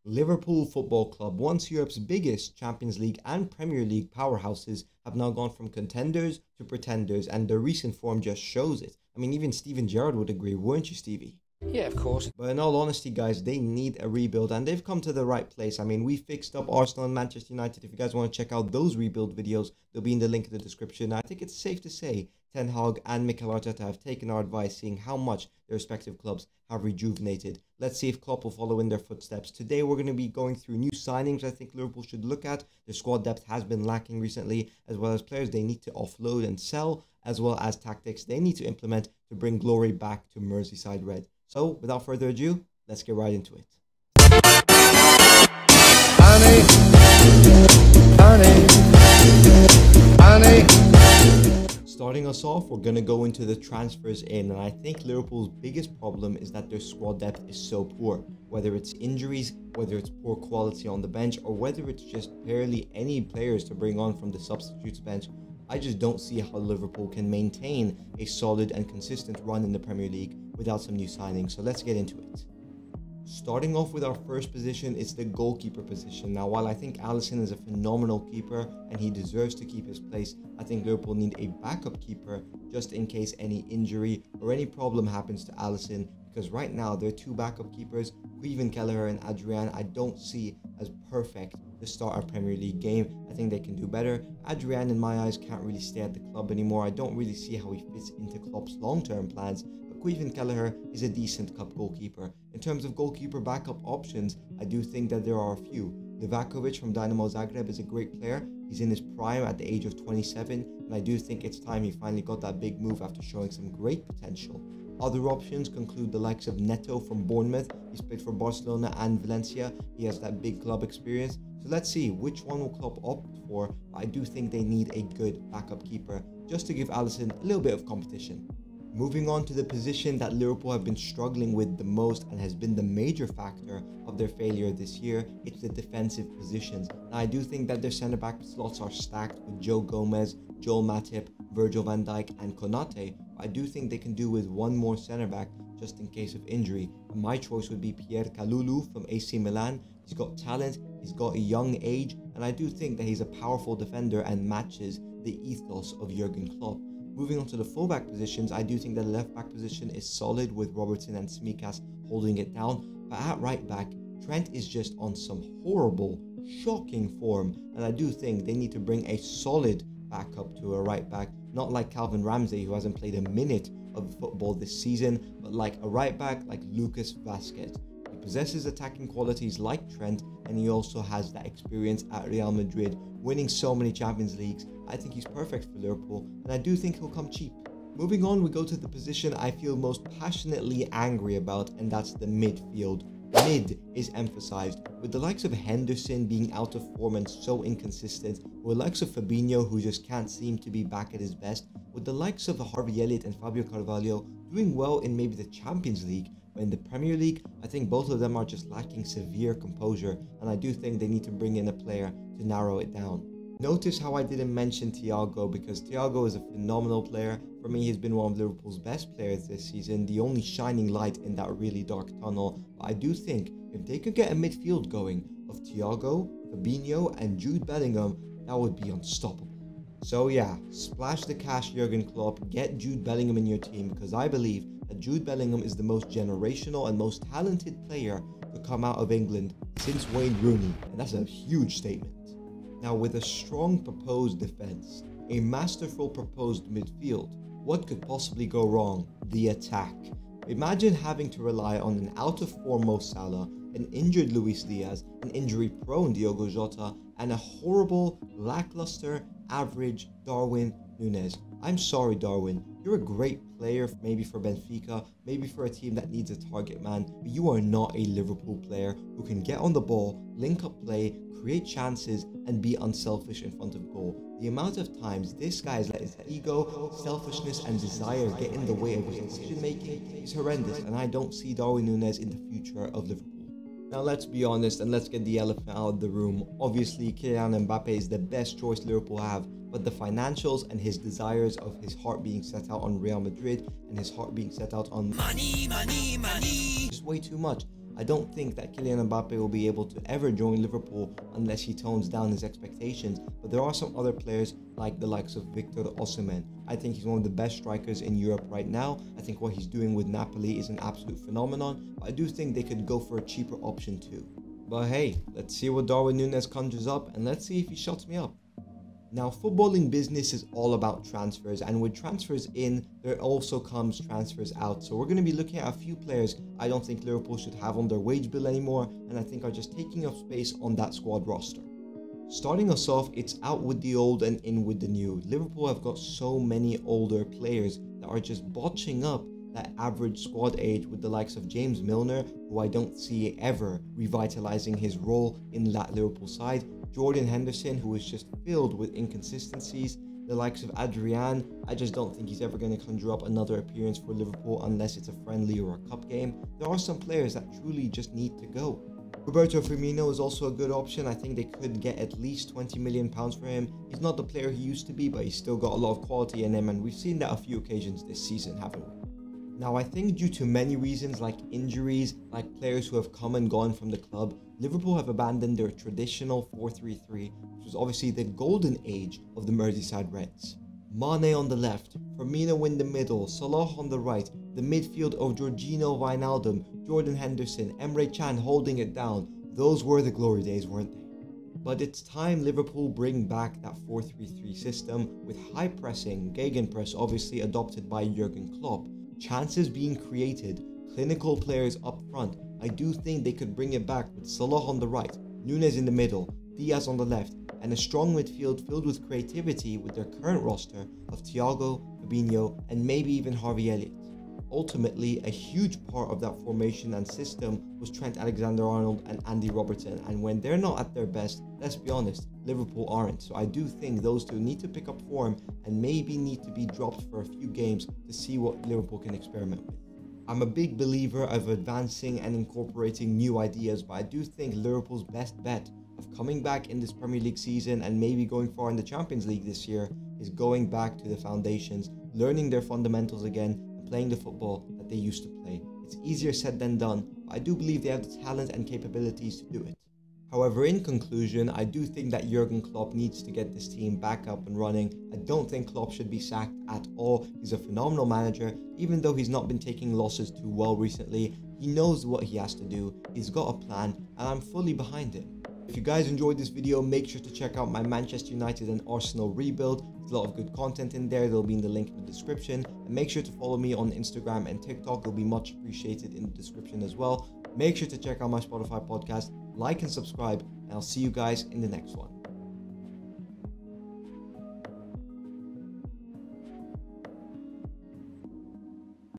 Liverpool Football Club, once Europe's biggest Champions League and Premier League powerhouses, have now gone from contenders to pretenders, and their recent form just shows it. I mean, even Steven Gerrard would agree, weren't you, Stevie? Yeah, of course. But in all honesty, guys, they need a rebuild, and they've come to the right place. I mean, we fixed up Arsenal and Manchester United. If you guys want to check out those rebuild videos, they'll be in the link in the description. I think it's safe to say Ten Hag and Mikel Arteta have taken our advice, seeing how much their respective clubs have rejuvenated. Let's see if Klopp will follow in their footsteps. Today, we're going to be going through new signings I think Liverpool should look at. Their squad depth has been lacking recently, as well as players they need to offload and sell, as well as tactics they need to implement to bring glory back to Merseyside Red. So, without further ado, let's get right into it. Starting us off, we're going to go into the transfers in, and I think Liverpool's biggest problem is that their squad depth is so poor. Whether it's injuries, whether it's poor quality on the bench, or whether it's just barely any players to bring on from the substitutes bench, I just don't see how Liverpool can maintain a solid and consistent run in the Premier League without some new signings. So let's get into it. Starting off with our first position, it's the goalkeeper position. Now, while I think Alisson is a phenomenal keeper and he deserves to keep his place, I think Liverpool need a backup keeper just in case any injury or any problem happens to Alisson, because right now their two backup keepers, Kevin Kelleher and Adrian, I don't see as perfect to start a Premier League game. I think they can do better. Adrian, in my eyes, can't really stay at the club anymore. I don't really see how he fits into Klopp's long-term plans. Kevin Kelleher is a decent cup goalkeeper. In terms of goalkeeper backup options, I do think that there are a few. Livakovic from Dinamo Zagreb is a great player. He's in his prime at the age of 27, and I do think it's time he finally got that big move after showing some great potential. Other options conclude the likes of Neto from Bournemouth. He's played for Barcelona and Valencia. He has that big club experience. So let's see which one will Klopp opt for. I do think they need a good backup keeper just to give Alisson a little bit of competition. Moving on to the position that Liverpool have been struggling with the most and has been the major factor of their failure this year, it's the defensive positions. Now, I do think that their centre-back slots are stacked with Joe Gomez, Joel Matip, Virgil van Dijk and Konate. I do think they can do with one more centre-back just in case of injury. And my choice would be Pierre Kalulu from AC Milan. He's got talent, he's got a young age, and I do think that he's a powerful defender and matches the ethos of Jurgen Klopp. Moving on to the fullback positions, I do think that the left back position is solid with Robertson and Tsimikas holding it down. But at right back, Trent is just on some horrible, shocking form. And I do think they need to bring a solid backup to a right back. Not like Calvin Ramsey, who hasn't played a minute of football this season, but like a right back like Lucas Vazquez. He possesses attacking qualities like Trent, and he also has that experience at Real Madrid, winning so many Champions Leagues. I think he's perfect for Liverpool, and I do think he'll come cheap. Moving on, we go to the position I feel most passionately angry about, and that's the midfield. Mid is emphasized, with the likes of Henderson being out of form and so inconsistent, with the likes of Fabinho who just can't seem to be back at his best, with the likes of Harvey Elliott and Fabio Carvalho doing well in maybe the Champions League, but in the Premier League, I think both of them are just lacking severe composure, and I do think they need to bring in a player to narrow it down. Notice how I didn't mention Thiago, because Thiago is a phenomenal player. For me, he's been one of Liverpool's best players this season, the only shining light in that really dark tunnel. But I do think if they could get a midfield going of Thiago, Fabinho and Jude Bellingham, that would be unstoppable. So yeah, splash the cash, Jurgen Klopp, get Jude Bellingham in your team, because I believe that Jude Bellingham is the most generational and most talented player to come out of England since Wayne Rooney, and that's a huge statement. Now, with a strong proposed defense, a masterful proposed midfield, what could possibly go wrong? The attack. Imagine having to rely on an out-of-form Mo Salah, an injured Luis Diaz, an injury-prone Diogo Jota, and a horrible, lackluster, average Darwin Núñez. I'm sorry, Darwin. You're a great player, maybe for Benfica, maybe for a team that needs a target man, but you are not a Liverpool player who can get on the ball, link up play, create chances, and be unselfish in front of goal. The amount of times this guy has let his ego, selfishness, and desire get in the way of his decision making is horrendous, and I don't see Darwin Núñez in the future of Liverpool. Now let's be honest and let's get the elephant out of the room. Obviously, Kylian Mbappe is the best choice Liverpool have, but the financials and his desires of his heart being set out on Real Madrid and his heart being set out on money, is way too much. I don't think that Kylian Mbappe will be able to ever join Liverpool unless he tones down his expectations, but there are some other players like the likes of Victor Osimhen. I think he's one of the best strikers in Europe right now. I think what he's doing with Napoli is an absolute phenomenon, but I do think they could go for a cheaper option too. But hey, let's see what Darwin Núñez conjures up, and let's see if he shuts me up. Now, footballing business is all about transfers, and with transfers in, there also comes transfers out. So we're going to be looking at a few players I don't think Liverpool should have on their wage bill anymore, and I think are just taking up space on that squad roster. Starting us off, it's out with the old and in with the new. Liverpool have got so many older players that are just botching up that average squad age, with the likes of James Milner, who I don't see ever revitalizing his role in that Liverpool side. Jordan Henderson, who is just filled with inconsistencies. The likes of Adrian, I just don't think he's ever going to conjure up another appearance for Liverpool unless it's a friendly or a cup game. There are some players that truly just need to go. Roberto Firmino is also a good option. I think they could get at least £20 million for him. He's not the player he used to be, but he's still got a lot of quality in him, and we've seen that a few occasions this season, haven't we? Now, I think due to many reasons like injuries, like players who have come and gone from the club, Liverpool have abandoned their traditional 4-3-3, which was obviously the golden age of the Merseyside Reds. Mane on the left, Firmino in the middle, Salah on the right, the midfield of Jorginho Wijnaldum, Jordan Henderson, Emre Can holding it down. Those were the glory days, weren't they? But it's time Liverpool bring back that 4-3-3 system with high pressing, gegenpress obviously adopted by Jurgen Klopp, chances being created, clinical players up front. I do think they could bring it back with Salah on the right, Núñez in the middle, Diaz on the left, and a strong midfield filled with creativity with their current roster of Thiago, Fabinho, and maybe even Harvey Elliott. Ultimately, a huge part of that formation and system was Trent Alexander-Arnold and Andy Robertson, and when they're not at their best, let's be honest, Liverpool aren't. So I do think those two need to pick up form and maybe need to be dropped for a few games to see what Liverpool can experiment with. I'm a big believer of advancing and incorporating new ideas, but I do think Liverpool's best bet of coming back in this Premier League season and maybe going far in the Champions League this year is going back to the foundations, learning their fundamentals again, playing the football that they used to play. It's easier said than done, but I do believe they have the talent and capabilities to do it. However, in conclusion, I do think that Jurgen Klopp needs to get this team back up and running. I don't think Klopp should be sacked at all. He's a phenomenal manager, even though he's not been taking losses too well recently. He knows what he has to do, he's got a plan, and I'm fully behind him. If you guys enjoyed this video, make sure to check out my Manchester United and Arsenal rebuild. There's a lot of good content in there. There'll be in the link in the description. And make sure to follow me on Instagram and TikTok. It'll be much appreciated in the description as well. Make sure to check out my Spotify podcast, like and subscribe, and I'll see you guys in the next one.